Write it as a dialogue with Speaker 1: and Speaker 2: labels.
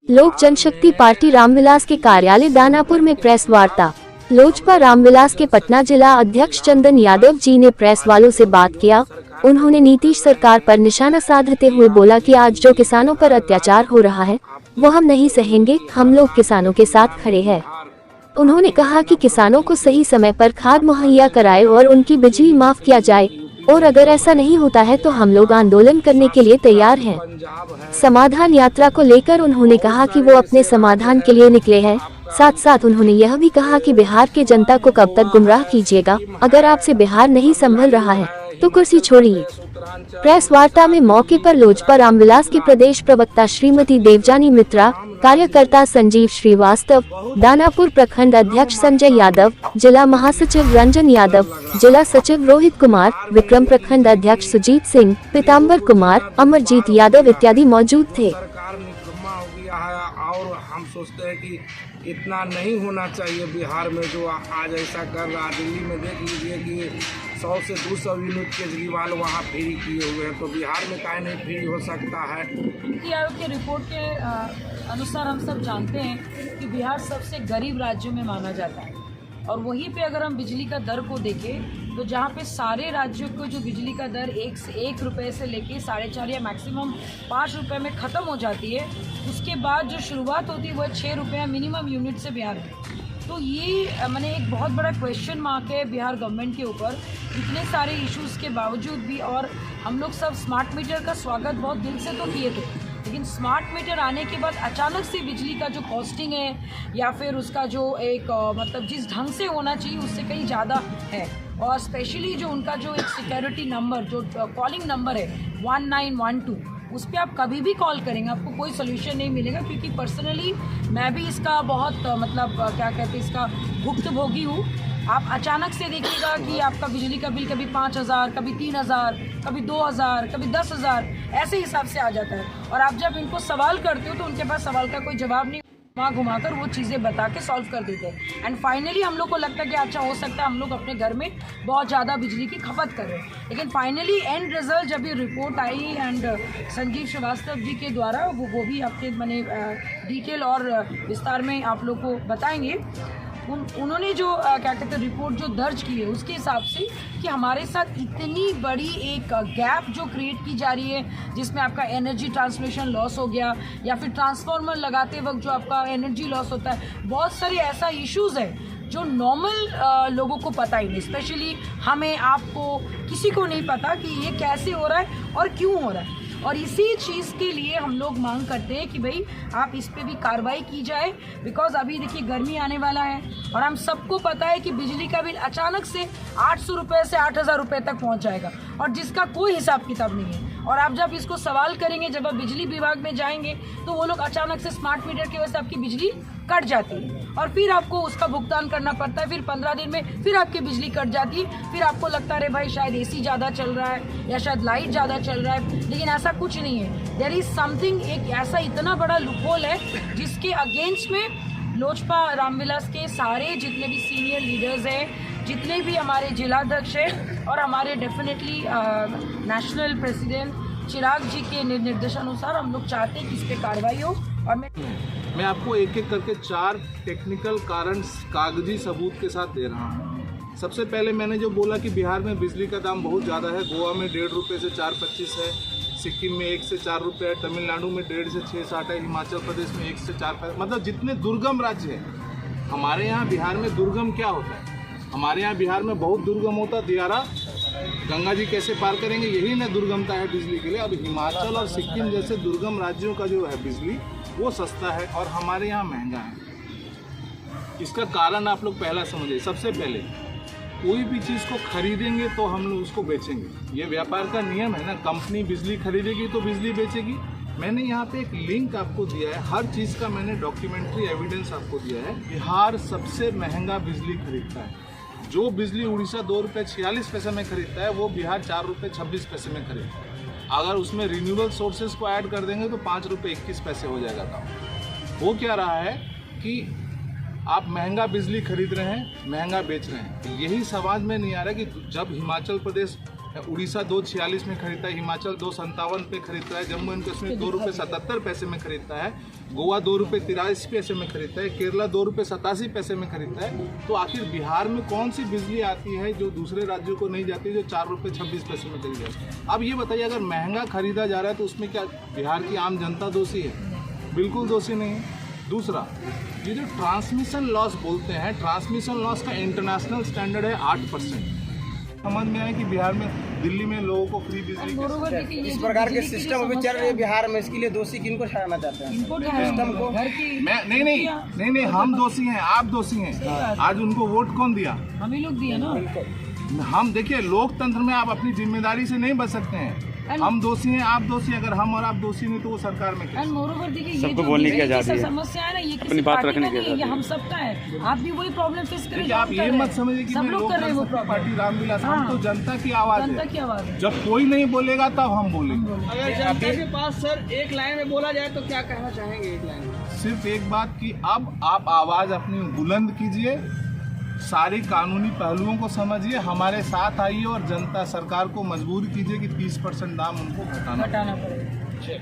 Speaker 1: लोक जनशक्ति पार्टी रामविलास के कार्यालय दानापुर में प्रेस वार्ता। लोजपा रामविलास के पटना जिला अध्यक्ष चंदन यादव जी ने प्रेस वालों से बात किया। उन्होंने नीतीश सरकार पर निशाना साधते हुए बोला कि आज जो किसानों पर अत्याचार हो रहा है वो हम नहीं सहेंगे, हम लोग किसानों के साथ खड़े हैं। उन्होंने कहा कि किसानों को सही समय पर खाद मुहैया कराए और उनकी बिजली माफ किया जाए, और अगर ऐसा नहीं होता है तो हम लोग आंदोलन करने के लिए तैयार हैं। समाधान यात्रा को लेकर उन्होंने कहा कि वो अपने समाधान के लिए निकले हैं। साथ साथ उन्होंने यह भी कहा कि बिहार के जनता को कब तक गुमराह कीजिएगा, अगर आपसे बिहार नहीं संभल रहा है तो कुर्सी छोड़िए। प्रेस वार्ता में मौके पर लोजपा रामविलास के प्रदेश प्रवक्ता श्रीमती देवजानी मित्रा, कार्यकर्ता संजीव श्रीवास्तव, दानापुर प्रखंड अध्यक्ष संजय यादव, जिला महासचिव रंजन यादव, जिला सचिव रोहित कुमार, विक्रम प्रखंड अध्यक्ष सुजीत सिंह, पीताम्बर कुमार, अमरजीत यादव इत्यादि मौजूद थे।
Speaker 2: सरकार निकम्मा हो गया है और हम सोचते हैं कि इतना नहीं होना चाहिए बिहार में जो आज ऐसा कर रहा है। दिल्ली में देख लीजिए कि 100 से 200 यूनिट केजरीवाल वहाँ फ्री किए हुए हैं, तो बिहार में काहे नहीं फ्री हो सकता है।
Speaker 3: नीति आयोग की रिपोर्ट के अनुसार हम सब जानते हैं कि बिहार सबसे गरीब राज्यों में माना जाता है, और वहीं पे अगर हम बिजली का दर को देखें तो जहाँ पे सारे राज्यों को जो बिजली का दर 1 रुपये से लेके 4.5 या मैक्सिमम 5 रुपये में ख़त्म हो जाती है, उसके बाद जो शुरुआत होती है वह 6 रुपये मिनिमम यूनिट से बिहार में। तो ये मैंने एक बहुत बड़ा क्वेश्चन मार्क है बिहार गवर्नमेंट के ऊपर, इतने सारे इश्यूज़ के बावजूद भी। और हम लोग सब स्मार्ट मीटर का स्वागत बहुत दिल से तो किए थे, लेकिन स्मार्ट मीटर आने के बाद अचानक से बिजली का जो कॉस्टिंग है या फिर उसका जो एक मतलब जिस ढंग से होना चाहिए उससे कहीं ज़्यादा है। और स्पेशली जो उनका जो एक सिक्योरिटी नंबर जो कॉलिंग नंबर है 1912, उस पर आप कभी भी कॉल करेंगे आपको कोई सोल्यूशन नहीं मिलेगा, क्योंकि पर्सनली मैं भी इसका बहुत मतलब क्या कहते हैं इसका भुक्तभोगी हूँ। आप अचानक से देखिएगा कि आपका बिजली का बिल कभी 5,000, कभी 3,000, कभी 2,000, कभी 10,000 ऐसे हिसाब से आ जाता है। और आप जब इनको सवाल करते हो तो उनके पास सवाल का कोई जवाब नहीं, वहाँ घुमाकर वो चीज़ें बता के सॉल्व कर देते हैं। एंड फाइनली हम लोग को लगता है कि अच्छा हो सकता है हम लोग अपने घर में बहुत ज़्यादा बिजली की खपत कर रहे हैं, लेकिन फाइनली एंड रिजल्ट जब ये रिपोर्ट आई एंड संजीव श्रीवास्तव जी के द्वारा वो भी आपके मैंने डिटेल और विस्तार में आप लोग को बताएंगे। उन्होंने जो क्या कहते हैं रिपोर्ट जो दर्ज की है उसके हिसाब से कि हमारे साथ इतनी बड़ी एक गैप जो क्रिएट की जा रही है, जिसमें आपका एनर्जी ट्रांसमिशन लॉस हो गया या फिर ट्रांसफार्मर लगाते वक्त जो आपका एनर्जी लॉस होता है, बहुत सारे ऐसा इश्यूज़ है जो नॉर्मल लोगों को पता ही नहीं, स्पेशली हमें आपको किसी को नहीं पता कि ये कैसे हो रहा है और क्यों हो रहा है। और इसी चीज़ के लिए हम लोग मांग करते हैं कि भाई आप इस पे भी कार्रवाई की जाए, बिकॉज अभी देखिए गर्मी आने वाला है और हम सबको पता है कि बिजली का बिल अचानक से 800 रुपये से 8,000 रुपये तक पहुंच जाएगा और जिसका कोई हिसाब किताब नहीं है। और आप जब इसको सवाल करेंगे, जब आप बिजली विभाग में जाएंगे तो वो लोग अचानक से स्मार्ट मीटर की वजह से आपकी बिजली कट जाती है और फिर आपको उसका भुगतान करना पड़ता है। फिर 15 दिन में फिर आपकी बिजली कट जाती है, फिर आपको लगता है अरे भाई शायद एसी ज़्यादा चल रहा है या शायद लाइट ज़्यादा चल रहा है, लेकिन ऐसा कुछ नहीं है। देयर इज़ समथिंग, एक ऐसा इतना बड़ा लूपहोल है जिसके अगेंस्ट में लोजपा रामविलास के सारे जितने भी सीनियर लीडर्स हैं, जितने भी हमारे जिलाध्यक्ष हैं और हमारे डेफिनेटली नेशनल प्रेसिडेंट चिराग जी के निर्देशानुसार हम लोग चाहते हैं कि इस पर कार्रवाई हो। और
Speaker 4: मैं आपको एक एक करके 4 टेक्निकल कारण कागजी सबूत के साथ दे रहा हूँ। सबसे पहले मैंने जो बोला कि बिहार में बिजली का दाम बहुत ज़्यादा है, गोवा में 1.5 रुपये से 4.25 है, सिक्किम में 1 से 4 रुपये है, तमिलनाडु में 1.5 से 6.60 है, हिमाचल प्रदेश में 1 से 4 पैसे, मतलब जितने दुर्गम राज्य हैं। हमारे यहाँ बिहार में दुर्गम क्या होता है? हमारे यहाँ बिहार में बहुत दुर्गम होता है दियारा, गंगा जी कैसे पार करेंगे, यही ना दुर्गमता है बिजली के लिए। अब हिमाचल और सिक्किम जैसे दुर्गम राज्यों का जो है बिजली वो सस्ता है और हमारे यहाँ महंगा है। इसका कारण आप लोग पहला समझिए। सबसे पहले कोई भी चीज़ को खरीदेंगे तो हम लोग उसको बेचेंगे, ये व्यापार का नियम है ना। कंपनी बिजली खरीदेगी तो बिजली बेचेगी। मैंने यहाँ पे एक लिंक आपको दिया है, हर चीज़ का मैंने डॉक्यूमेंट्री एविडेंस आपको दिया है। बिहार सबसे महंगा बिजली खरीदता है। जो बिजली उड़ीसा 2 रुपये 46 पैसे में खरीदता है वो बिहार 4 रुपये 26 पैसे में खरीदता है। अगर उसमें रिन्यूएबल सोर्सेज को ऐड कर देंगे तो 5 रुपये 21 पैसे हो जाएगा दाम। हो क्या रहा है कि आप महंगा बिजली खरीद रहे हैं, महंगा बेच रहे हैं। यही समझ में नहीं आ रहा कि जब हिमाचल प्रदेश उड़ीसा 2.46 में खरीदता है, हिमाचल 2.57 पे खरीदता है, जम्मू एंड कश्मीर 2 रुपये 77 पैसे में खरीदता है, गोवा 2 रुपये 83 पैसे में खरीदता है, केरला 2 रुपये 87 पैसे में खरीदता है। तो आखिर बिहार में कौन सी बिजली आती है जो दूसरे राज्यों को नहीं जाती, जो 4 रुपये 26 पैसे में खरीदी जाती है? अब ये बताइए, अगर महंगा खरीदा जा रहा है तो उसमें क्या बिहार की आम जनता दोषी है? बिल्कुल दोषी नहीं है। दूसरा, ये जो ट्रांसमिशन लॉस बोलते हैं, ट्रांसमिशन लॉस का इंटरनेशनल स्टैंडर्ड है 8%। समझ में आया कि बिहार में, दिल्ली में लोगों को फ्री बिजली
Speaker 3: मोरोवर देखिए, ये
Speaker 5: इस
Speaker 3: जो
Speaker 5: प्रकार के
Speaker 3: बिजली की
Speaker 5: सिस्टम
Speaker 3: जो
Speaker 5: अभी चल
Speaker 3: समस्या
Speaker 5: रहे हैं बिहार में, इसके लिए दोषी किनको ठहराना चाहते हैं?
Speaker 3: इनको
Speaker 5: सिस्टम को
Speaker 3: घर की
Speaker 4: मैं नहीं, हम दोषी हैं, आप दोषी हैं। आज उनको वोट कौन दिया?
Speaker 3: हम ही लोग दिए ना।
Speaker 4: हम देखिए, लोकतंत्र में आप अपनी जिम्मेदारी से नहीं बच सकते हैं। हम दोषी हैं, आप दोषी। अगर हम और आप दोषी नहीं तो वो सरकार में क्या?
Speaker 3: एंड मोरोवर देखिए, ये
Speaker 6: सबको
Speaker 3: जो
Speaker 6: बोलने की
Speaker 3: बिजली
Speaker 6: आज़ादी है,
Speaker 3: समस्या है ना, ये
Speaker 6: अपनी
Speaker 3: किसी
Speaker 6: बात
Speaker 3: पार्टी
Speaker 6: रखने
Speaker 3: का
Speaker 6: की
Speaker 3: नहीं है, ये
Speaker 6: आज़ादी
Speaker 3: हम सबका है। आप भी वही प्रॉब्लम फेस कर रहे
Speaker 4: देखिए,
Speaker 3: हैं,
Speaker 4: आप
Speaker 3: हम
Speaker 4: ये
Speaker 3: कर रहे
Speaker 4: मत
Speaker 3: हैं।
Speaker 4: समझिए कि
Speaker 3: सब
Speaker 4: मैं
Speaker 3: लोग
Speaker 4: लोक
Speaker 3: कर रहे हैं वो
Speaker 4: जनशक्ति
Speaker 3: प्रॉब्लम।
Speaker 4: पार्टी रामविलास, हम तो जनता की आवाज
Speaker 3: जनता
Speaker 4: है।
Speaker 3: की आवाज है।
Speaker 4: जब कोई नहीं बोलेगा तब हम बोलेंगे।
Speaker 5: अगर जनता के पास सर एक लाइन में बोला जाए तो क्या कहना चाहेंगे? एक लाइन में
Speaker 4: सिर्फ एक बात कि अब आप आवाज अपनी बुलंद कीजिए, सारे कानूनी पहलुओं को समझिए, हमारे साथ आइए और जनता सरकार को मजबूर कीजिए कि 30% दाम उनको घटाना
Speaker 3: हटाना पड़ेगा।